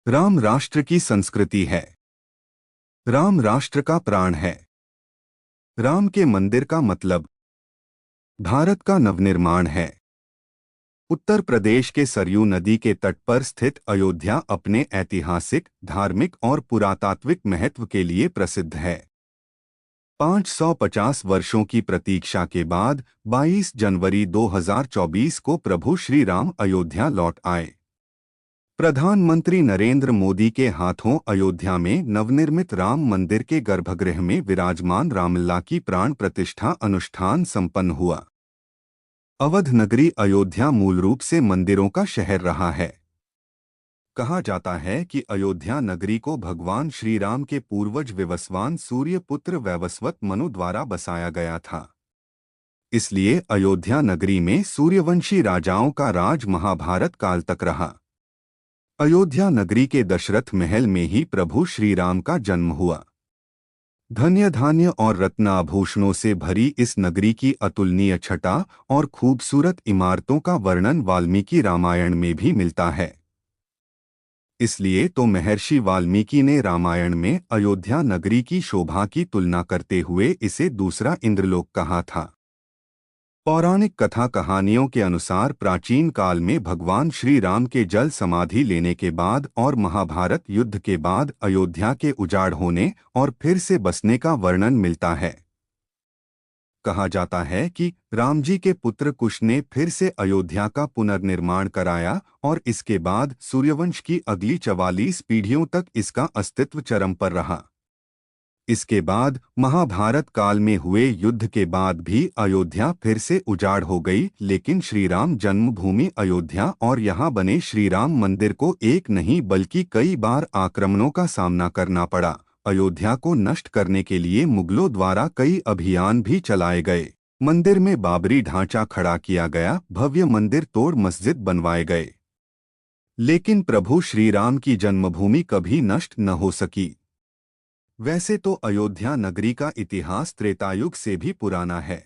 राम राष्ट्र की संस्कृति है। राम राष्ट्र का प्राण है। राम के मंदिर का मतलब भारत का नवनिर्माण है। उत्तर प्रदेश के सरयू नदी के तट पर स्थित अयोध्या अपने ऐतिहासिक, धार्मिक और पुरातात्विक महत्व के लिए प्रसिद्ध है। 550 वर्षों की प्रतीक्षा के बाद 22 जनवरी 2024 को प्रभु श्री राम अयोध्या लौट आए। प्रधानमंत्री नरेंद्र मोदी के हाथों अयोध्या में नवनिर्मित राम मंदिर के गर्भगृह में विराजमान रामलला की प्राण प्रतिष्ठा अनुष्ठान संपन्न हुआ। अवध नगरी अयोध्या मूल रूप से मंदिरों का शहर रहा है। कहा जाता है कि अयोध्या नगरी को भगवान श्री राम के पूर्वज विवस्वान सूर्यपुत्र वैवस्वत मनु द्वारा बसाया गया था। इसलिए अयोध्या नगरी में सूर्यवंशी राजाओं का राज महाभारत काल तक रहा। अयोध्या नगरी के दशरथ महल में ही प्रभु श्री राम का जन्म हुआ। धन्य धान्य और रत्नाभूषणों से भरी इस नगरी की अतुलनीय छटा और खूबसूरत इमारतों का वर्णन वाल्मीकि रामायण में भी मिलता है। इसलिए तो महर्षि वाल्मीकि ने रामायण में अयोध्या नगरी की शोभा की तुलना करते हुए इसे दूसरा इंद्रलोक कहा था। पौराणिक कथा कहानियों के अनुसार प्राचीन काल में भगवान श्री राम के जल समाधि लेने के बाद और महाभारत युद्ध के बाद अयोध्या के उजाड़ होने और फिर से बसने का वर्णन मिलता है। कहा जाता है कि राम जी के पुत्र कुश ने फिर से अयोध्या का पुनर्निर्माण कराया और इसके बाद सूर्यवंश की अगली 44 पीढ़ियों तक इसका अस्तित्व चरम पर रहा। इसके बाद महाभारत काल में हुए युद्ध के बाद भी अयोध्या फिर से उजाड़ हो गई, लेकिन श्रीराम जन्मभूमि अयोध्या और यहाँ बने श्रीराम मंदिर को एक नहीं बल्कि कई बार आक्रमणों का सामना करना पड़ा। अयोध्या को नष्ट करने के लिए मुगलों द्वारा कई अभियान भी चलाए गए। मंदिर में बाबरी ढांचा खड़ा किया गया, भव्य मंदिर तोड़ मस्जिद बनवाए गए, लेकिन प्रभु श्रीराम की जन्मभूमि कभी नष्ट न हो सकी। वैसे तो अयोध्या नगरी का इतिहास त्रेतायुग से भी पुराना है,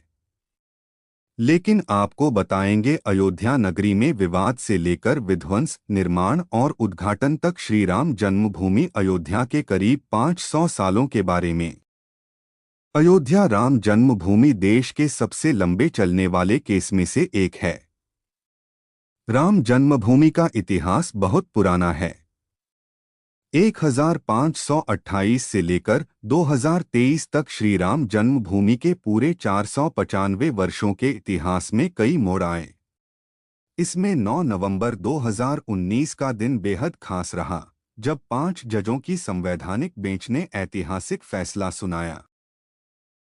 लेकिन आपको बताएंगे अयोध्या नगरी में विवाद से लेकर विध्वंस, निर्माण और उद्घाटन तक श्रीराम जन्मभूमि अयोध्या के करीब 500 सालों के बारे में। अयोध्या राम जन्मभूमि देश के सबसे लंबे चलने वाले केस में से एक है। राम जन्मभूमि का इतिहास बहुत पुराना है। 1528 से लेकर 2023 तक श्रीराम जन्मभूमि के पूरे 495 वर्षों के इतिहास में कई मोड़ आए। इसमें 9 नवंबर 2019 का दिन बेहद खास रहा, जब 5 जजों की संवैधानिक बेंच ने ऐतिहासिक फैसला सुनाया।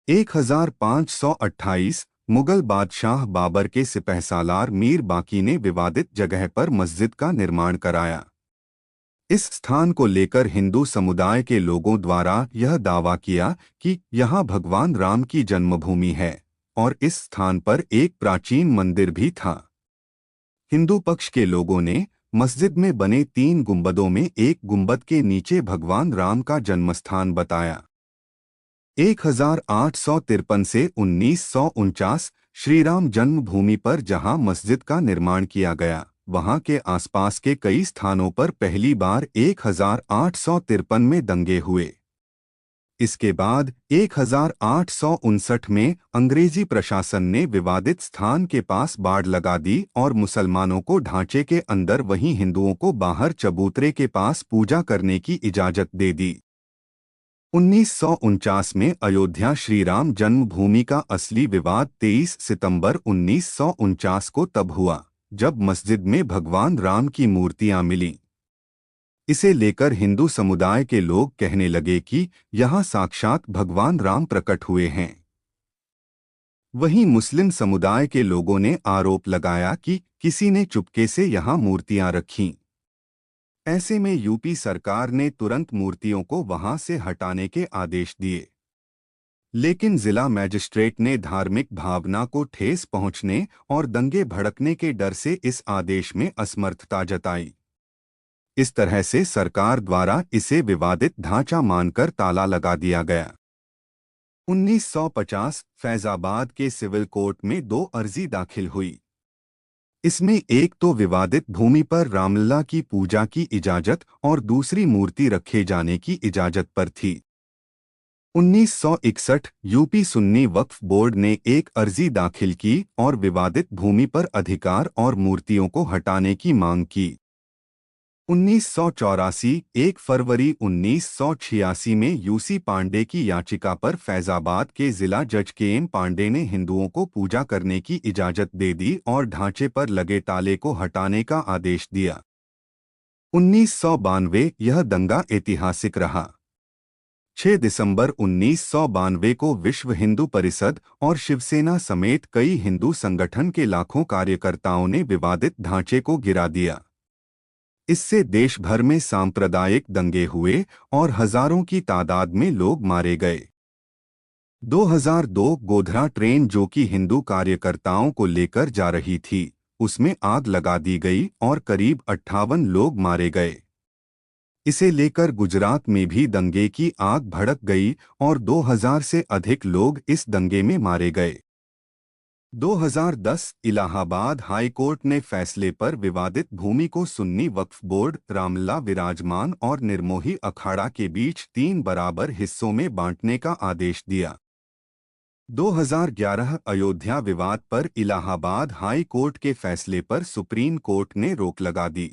1528 मुगल बादशाह बाबर के सिपहसालार मीर बाकी ने विवादित जगह पर मस्जिद का निर्माण कराया। इस स्थान को लेकर हिंदू समुदाय के लोगों द्वारा यह दावा किया कि यहाँ भगवान राम की जन्मभूमि है और इस स्थान पर एक प्राचीन मंदिर भी था। हिंदू पक्ष के लोगों ने मस्जिद में बने 3 गुंबदों में एक गुंबद के नीचे भगवान राम का जन्मस्थान बताया। 1853 से 1949 श्रीराम जन्मभूमि पर जहां मस्जिद का निर्माण किया गया, वहां के आसपास के कई स्थानों पर पहली बार 1853 में दंगे हुए। इसके बाद 1859 में अंग्रेजी प्रशासन ने विवादित स्थान के पास बाड़ लगा दी और मुसलमानों को ढांचे के अंदर, वहीं हिंदुओं को बाहर चबूतरे के पास पूजा करने की इजाजत दे दी। 1949 में अयोध्या श्रीराम जन्मभूमि का असली विवाद 23 सितंबर 1949 को तब हुआ, जब मस्जिद में भगवान राम की मूर्तियां मिलीं। इसे लेकर हिंदू समुदाय के लोग कहने लगे कि यहाँ साक्षात भगवान राम प्रकट हुए हैं। वहीं मुस्लिम समुदाय के लोगों ने आरोप लगाया कि किसी ने चुपके से यहाँ मूर्तियां रखीं। ऐसे में यूपी सरकार ने तुरंत मूर्तियों को वहां से हटाने के आदेश दिए, लेकिन जिला मजिस्ट्रेट ने धार्मिक भावना को ठेस पहुंचने और दंगे भड़कने के डर से इस आदेश में असमर्थता जताई। इस तरह से सरकार द्वारा इसे विवादित ढांचा मानकर ताला लगा दिया गया। 1950 फैजाबाद के सिविल कोर्ट में 2 अर्जी दाखिल हुई। इसमें एक तो विवादित भूमि पर रामलला की पूजा की इजाजत और दूसरी मूर्ति रखे जाने की इजाजत पर थी। 1961 यूपी सुन्नी वक्फ बोर्ड ने एक अर्जी दाखिल की और विवादित भूमि पर अधिकार और मूर्तियों को हटाने की मांग की। 1984 1 फरवरी 1986 में यूसी पांडे की याचिका पर फैजाबाद के जिला जज के.एम. पांडे ने हिंदुओं को पूजा करने की इजाजत दे दी और ढांचे पर लगे ताले को हटाने का आदेश दिया। 1992 यह दंगा ऐतिहासिक रहा। 6 दिसंबर 1992 को विश्व हिंदू परिषद और शिवसेना समेत कई हिंदू संगठन के लाखों कार्यकर्ताओं ने विवादित ढांचे को गिरा दिया। इससे देश भर में सांप्रदायिक दंगे हुए और हजारों की तादाद में लोग मारे गए। 2002 गोधरा ट्रेन जो कि हिंदू कार्यकर्ताओं को लेकर जा रही थी, उसमें आग लगा दी गई और करीब 58 लोग मारे गए। इसे लेकर गुजरात में भी दंगे की आग भड़क गई और 2000 से अधिक लोग इस दंगे में मारे गए। 2010 इलाहाबाद हाई कोर्ट ने फैसले पर विवादित भूमि को सुन्नी वक्फ बोर्ड, रामलला विराजमान और निर्मोही अखाड़ा के बीच 3 बराबर हिस्सों में बांटने का आदेश दिया। 2011 अयोध्या विवाद पर इलाहाबाद हाई कोर्ट के फैसले पर सुप्रीम कोर्ट ने रोक लगा दी।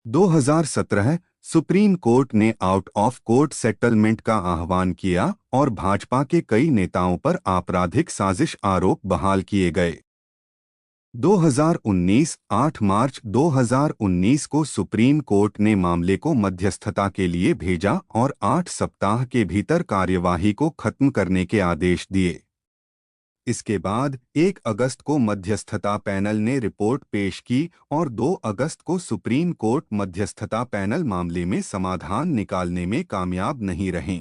2017 सुप्रीम कोर्ट ने आउट ऑफ कोर्ट सेटलमेंट का आह्वान किया और भाजपा के कई नेताओं पर आपराधिक साजिश आरोप बहाल किए गए। 2019 8 मार्च 2019 को सुप्रीम कोर्ट ने मामले को मध्यस्थता के लिए भेजा और 8 सप्ताह के भीतर कार्यवाही को खत्म करने के आदेश दिए। इसके बाद 1 अगस्त को मध्यस्थता पैनल ने रिपोर्ट पेश की और 2 अगस्त को सुप्रीम कोर्ट मध्यस्थता पैनल मामले में समाधान निकालने में कामयाब नहीं रहे।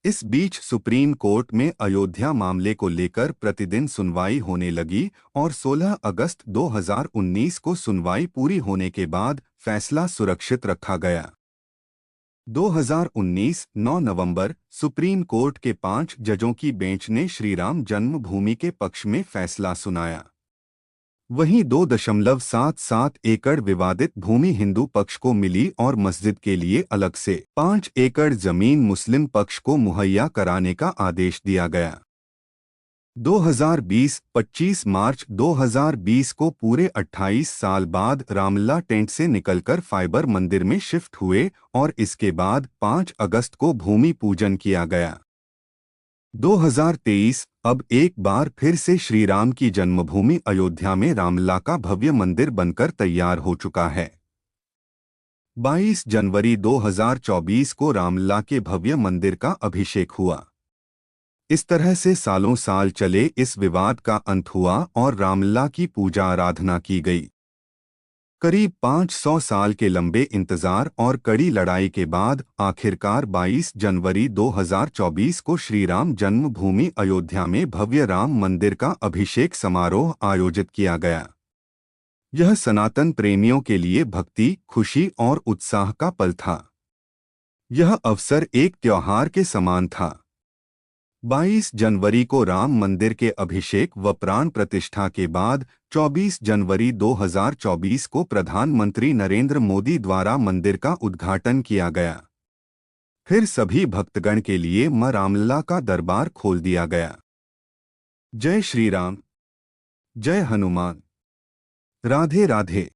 इस बीच सुप्रीम कोर्ट में अयोध्या मामले को लेकर प्रतिदिन सुनवाई होने लगी और 16 अगस्त 2019 को सुनवाई पूरी होने के बाद फैसला सुरक्षित रखा गया। 2019 9 नवंबर सुप्रीम कोर्ट के 5 जजों की बेंच ने श्रीराम जन्मभूमि के पक्ष में फैसला सुनाया। वहीं 2.77 एकड़ विवादित भूमि हिंदू पक्ष को मिली और मस्जिद के लिए अलग से 5 एकड़ जमीन मुस्लिम पक्ष को मुहैया कराने का आदेश दिया गया। 2020 25 मार्च 2020 को पूरे 28 साल बाद रामलला टेंट से निकलकर फाइबर मंदिर में शिफ्ट हुए और इसके बाद 5 अगस्त को भूमि पूजन किया गया। 2023 अब एक बार फिर से श्री राम की जन्मभूमि अयोध्या में रामलला का भव्य मंदिर बनकर तैयार हो चुका है। 22 जनवरी 2024 को रामलला के भव्य मंदिर का अभिषेक हुआ। इस तरह से सालों साल चले इस विवाद का अंत हुआ और रामलला की पूजा आराधना की गई। करीब 500 साल के लंबे इंतजार और कड़ी लड़ाई के बाद आखिरकार 22 जनवरी 2024 को श्री राम जन्मभूमि अयोध्या में भव्य राम मंदिर का अभिषेक समारोह आयोजित किया गया। यह सनातन प्रेमियों के लिए भक्ति, खुशी और उत्साह का पल था। यह अवसर एक त्योहार के समान था। 22 जनवरी को राम मंदिर के अभिषेक व प्राण प्रतिष्ठा के बाद 24 जनवरी 2024 को प्रधानमंत्री नरेंद्र मोदी द्वारा मंदिर का उद्घाटन किया गया। फिर सभी भक्तगण के लिए मां रामलला का दरबार खोल दिया गया। जय श्री राम, जय हनुमान, राधे राधे।